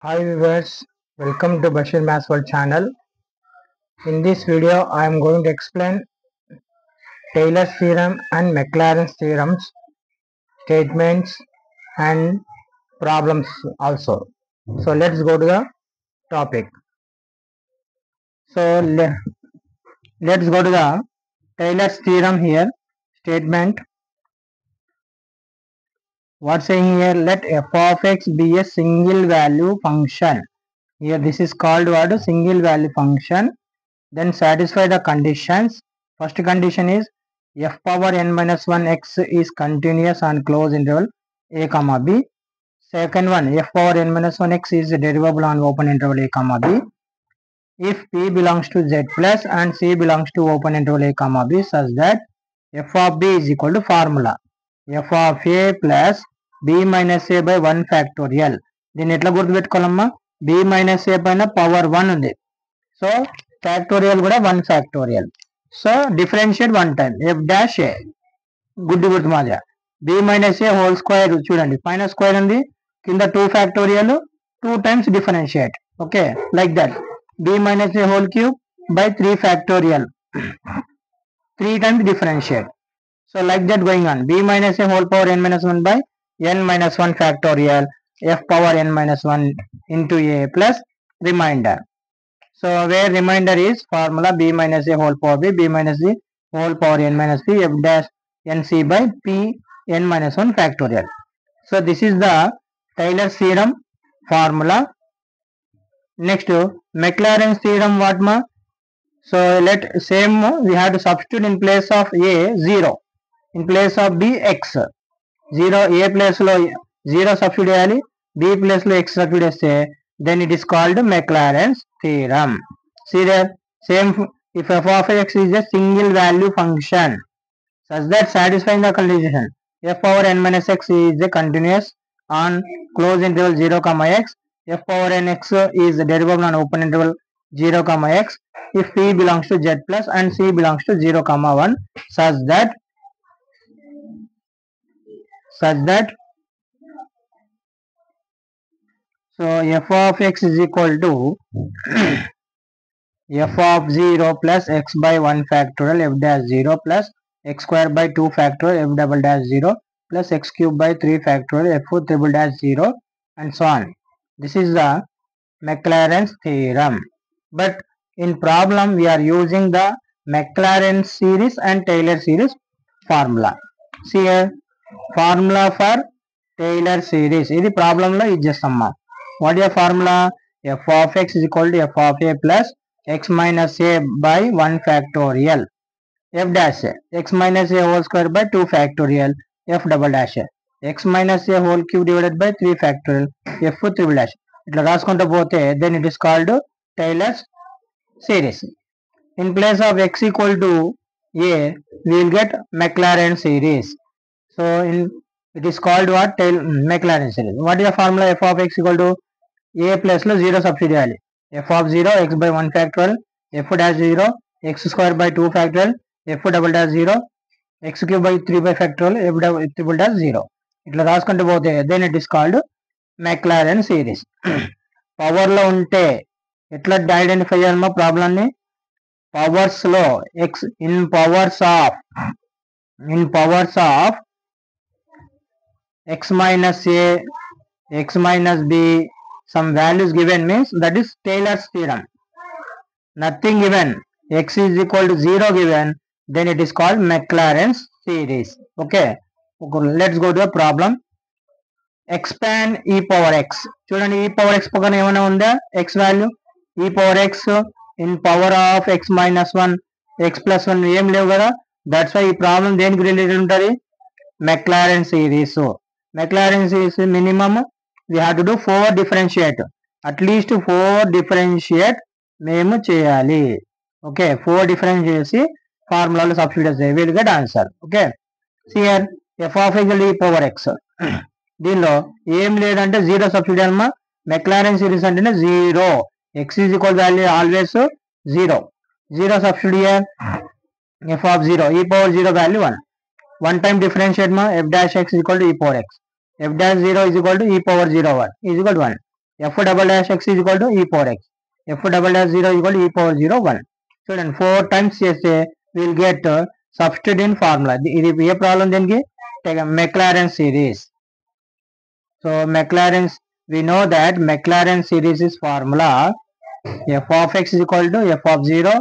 Hi viewers, welcome to Bashir Maths World channel. In this video, I am going to explain Taylor's theorem and Maclaurin's theorems, statements and problems also. So let's go to the topic. So let's go to the Taylor's theorem here. Statement. What's saying here? Let f of x be a single value function. Here this is called what? A single value function. Then satisfy the conditions. First condition is f power n minus 1 x is continuous on closed interval a comma b. Second one, f power n minus 1 x is derivable on open interval a comma b. If p belongs to z plus and c belongs to open interval a comma b such that f of b is equal to formula f of a plus b minus a by 1 factorial. దీన్ని ఎట్లా గుర్తుపెట్టుకోవాలమ్మా? b minus a పైన power 1 ఉంది. So factorial కూడా 1 factorial. So differentiate 1 time f dash a గుడ్డి గుర్తు మాదిరి b minus a whole square చూడండి, పైన స్క్వేర్ ఉంది, కింద 2 factorial 2 times differentiate. Okay, like that b minus a whole cube by 3 factorial 3 times differentiate. So like that going on b minus a whole power n minus 1 by n minus 1 factorial f power n minus 1 into a plus remainder. So where remainder is formula b minus a whole power b minus c whole power n minus p f dash nc by p n minus 1 factorial. So this is the Taylor's theorem formula. Next Maclaurin's theorem what ma? So let same we have to substitute in place of a 0, in place of b x. 0 a place lo 0 substitute cheyali, b place lo x substitute cheste, then it is called Maclaurin's theorem. See there, same if f of x is a single value function such that satisfying the condition f power n minus x is a continuous on closed interval 0 comma x, f power n x is derivable on open interval 0 comma x if p belongs to z plus and c belongs to 0 comma 1 such that so f of x is equal to f of 0 plus x by 1 factorial f dash 0 plus x square by 2 factorial f double dash 0 plus x cube by 3 factorial f triple dash 0 and so on. This is the Maclaurin's theorem. But in problem we are using the Maclaurin series and Taylor series formula. See here, formula for Taylor series. This problem lo is just summa. What is the formula? f of x is equal to f of a plus x minus a by 1 factorial f dash x minus a whole square by 2 factorial f double dash x minus a whole cube divided by 3 factorial f triple dash. ఇట్లా రాసుకుంటూ పోతే then it is called Taylor's series. In place of x equal to a we will get Maclaurin series. So it is called what? Maclaurin series. What is the formula? f of x equal to a plus లో 0 substitute చేయాలి, f of 0 x by 1 factorial f dash 0 x square by 2 factorial f double dash 0 x cube by 3 by factorial f triple dash 0. ఇట్లా రాసుకుంటూ పోతే then it is called Maclaurin series. Power లో ఉంటే ఎట్లా identify చేయాలమ్మా problem ని? Powers లో x in powers of x minus a x minus b some values given means that is Taylor's theorem. Nothing given, x is equal to 0 given, then it is called Maclaurin's series. Okay, let's go to the problem. Expand e power x. చూడండి, e power x పక్కన ఏమైనా ఉందా? x value e power x in power of x minus 1 x plus 1 ఏం లేవు కదా. That's why ఈ problem దేనికి related ఉంటుంది? Maclaurin series. Maclaurin series minimum we have to do 4 differentiate, at least 4 differentiate మేము చేయాలి. ఓకే, 4 differentiate చేసి ఫార్ములాలో substitute చేస్తే we will get answer. Okay, see here f of x e power x. దీనిలో ఏం లేదంటే 0 substitute చేయాలమ్మా. Maclaurin series అంటేనే 0, x is equal value always 0 substitute చేయాలి. f of 0 e power 0 value 1 time differentiate ma f dash x is equal to e power x, f dash 0 is equal to e power 0 1 is equal to 1. f double dash x is equal to e power x, f double dash 0 is equal to e power 0 1. చూడండి 4 times చేస్తే we'll get substitute in formula. ఇది ఏ problem దీనికి Maclaurin series. So Maclaurin, we know that Maclaurin series is formula f of x is equal to f of 0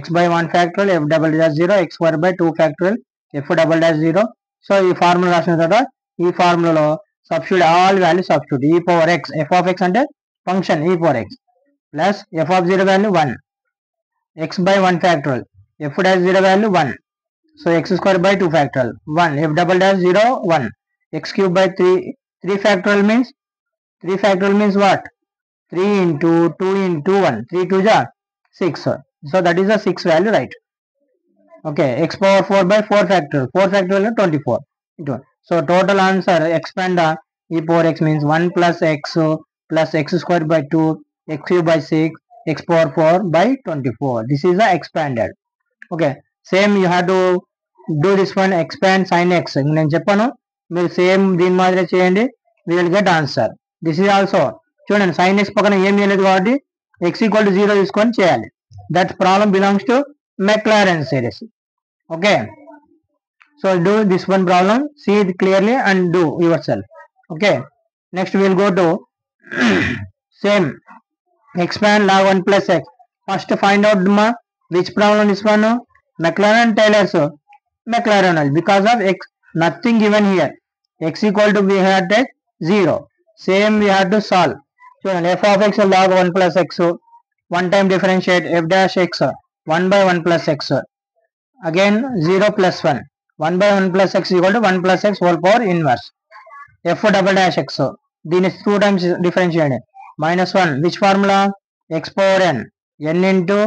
x by 1 factorial f double dash 0 x square by 2 factorial f double dash 0. So ఈ formula రాసిన తర్వాత ఈ ఫార్ములాలో substitute all value substitute e power x, f of x అంటే function e power x plus f of 0 value 1 x by 1 factorial f dash 0 value 1, so x square by 2 factorial 1 f double dash 0 1 x cube by 3 factorial means what? 3 into 2 into 1, 3 2 ja 6, so that is a 6 value, right? Okay, x power 4 by 4 factorial 24 into 1. So total answer expand e power x means 1 plus x square by 2 x cube by 6 x power 4 by 24. This is the expanded. Okay, same you have to do this one, expand sin x. నేను చెప్పాను మీరు same దీని మాదిరి చేయండి, we will get answer. This is also చూడండి sin x పక్కన ఏం చేయలేదు కాబట్టి x equal to 0 తీసుకొని చేయాలి. That problem belongs to Maclaurin series. Okay, so do this one problem, see it clearly and do yourself. Okay, next we will go to same expand log 1 plus x. First find out which problem this one, Maclaurin Taylor's Maclaurin, because of x nothing given here, x equal to we had take 0, same we had to solve. So f of x log 1 plus x, one time differentiate f dash x 1 by 1 plus x, again 0 plus 1, 1 by 1 plus x equal to 1 plus x whole power inverse, f double dash x దీని 2 times differentiate minus 1, which formula? x power n into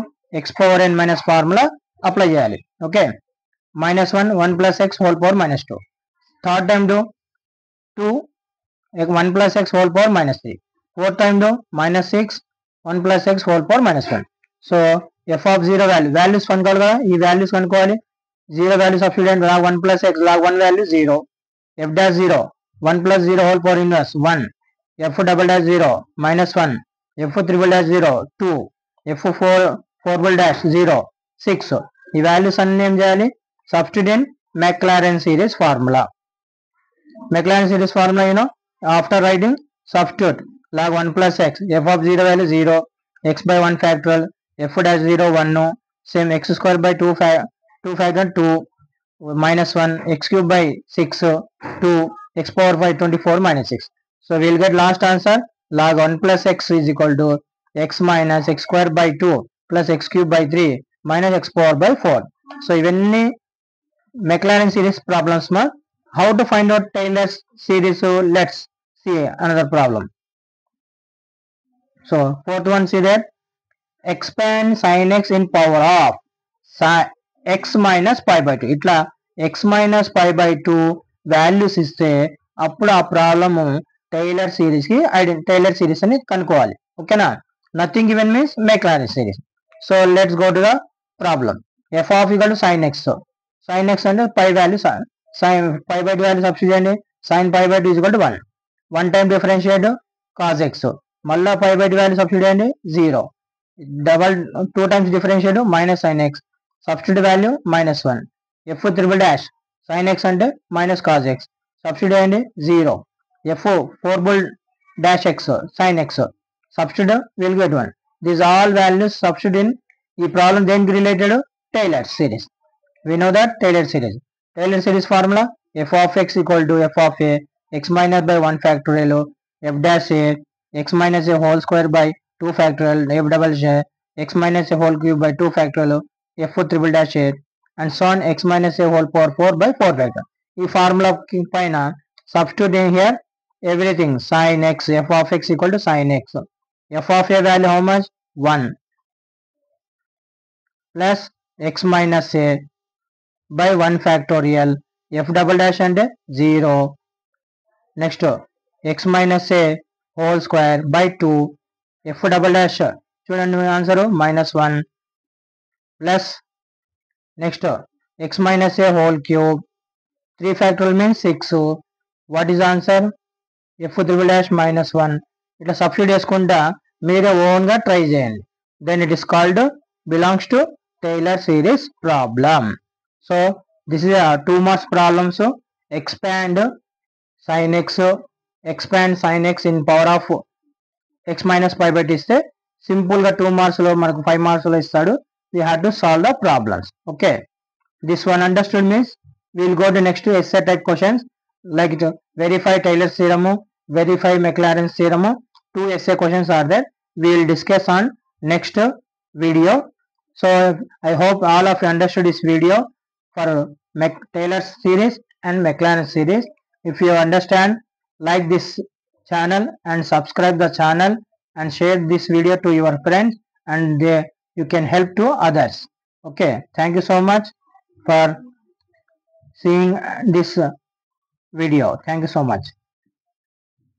x power n minus formula apply చేయాలి. Okay, minus 1 1 plus x whole power minus 2, third time do 2 1 plus x whole power minus 3, fourth time do minus 6 1 plus x whole power minus 1. So f of 0 values కనుక్కోవాలి కదా, ఈ values కనుక్కోవాలి. 0 value substitute log 1 plus x, log 1 value 0, f dash 0 1 plus 0 whole power inverse 1, f double dash 0 minus 1, f triple dash 0 2, f 4 dash 0 6. ఈ values అన్ని ఏం చేయాలి? Substitute in Maclaurin series formula. Maclaurin series formula, you know, after writing substitute log 1 plus x, f of 0 value 0, x by 1 factorial f dash 0 1, same x square by 2 factorial 2 minus 1 x cube by 6 2 x power 5 24 minus 6. So we will get last answer log 1 plus x is equal to x minus x square by 2 plus x cube by 3 minus x power by 4. So ఇవన్నీ Maclaurin series problems ma. How to find out Taylor's series? So let's see another problem. So fourth one, see that expand sin x in power of x minus pi by 2. ఇట్లా x minus pi by 2 values ఇస్తే అప్పుడు ఆ problem Taylor series కి Taylor series అని కనుక్కోవాలి. ఓకేనా, nothing given means Maclaurin series. So let's go to the problem. f of equal to sin x. sin x అంటే pi value, sin pi by 2 value substitute చేయండి. sin pi by 2 is equal to 1, one time differentiate cos x, మళ్ళా pi by 2 value substitute చేయండి 0, double 2 times differentiate minus sin x, substitute value minus 1, f triple dash sin x అంటే minus cos x, substitute చేయండి 0, f 4 dash x sin x, substitute will get 1. These all values substitute in ఈ problem దేనికి related? Taylor series. We know that Taylor series formula f of x equal to f of a x minus by 1 factorial f dash a x minus a whole square by 2 factorial f double dash x minus a whole cube by 2 factorial f triple dash a and so on x minus a whole power 4 by 4 factorial. ఈ formula పైన substitute in here everything. sin x, f of x equal to sin x, f of a value how much? 1 plus x minus a by 1 factorial f double dash అంటే 0, next x minus a whole square by 2 f double dash చూడండి answer -1 plus next x minus a whole cube 3 factorial means 6. what is answer? f triple dash -1 ఇట్లా substitute చేసుకుంటా మీరే ఓన్గా try చేయండి. Then it is called belongs to Taylor series problem. So this is 2 marks problems. Expand sin x in power of x minus pi బట్టి ఇస్తే సింపుల్గా 2 మార్క్స్లో మనకు 5 మార్క్స్లో ఇస్తాడు. We have to solve the problems. Okay, this one understood means we'll go to next essay type questions like verify Taylor's theorem, verify Maclaurin's theorem. 2 essay questions are there. We will discuss on next video. So I hope all of you understood this video for Taylor's series and Maclaurin's series. If you understand, like this channel and subscribe the channel and share this video to your friends, and you can help to others. Okay, thank you so much for seeing this video. Thank you so much.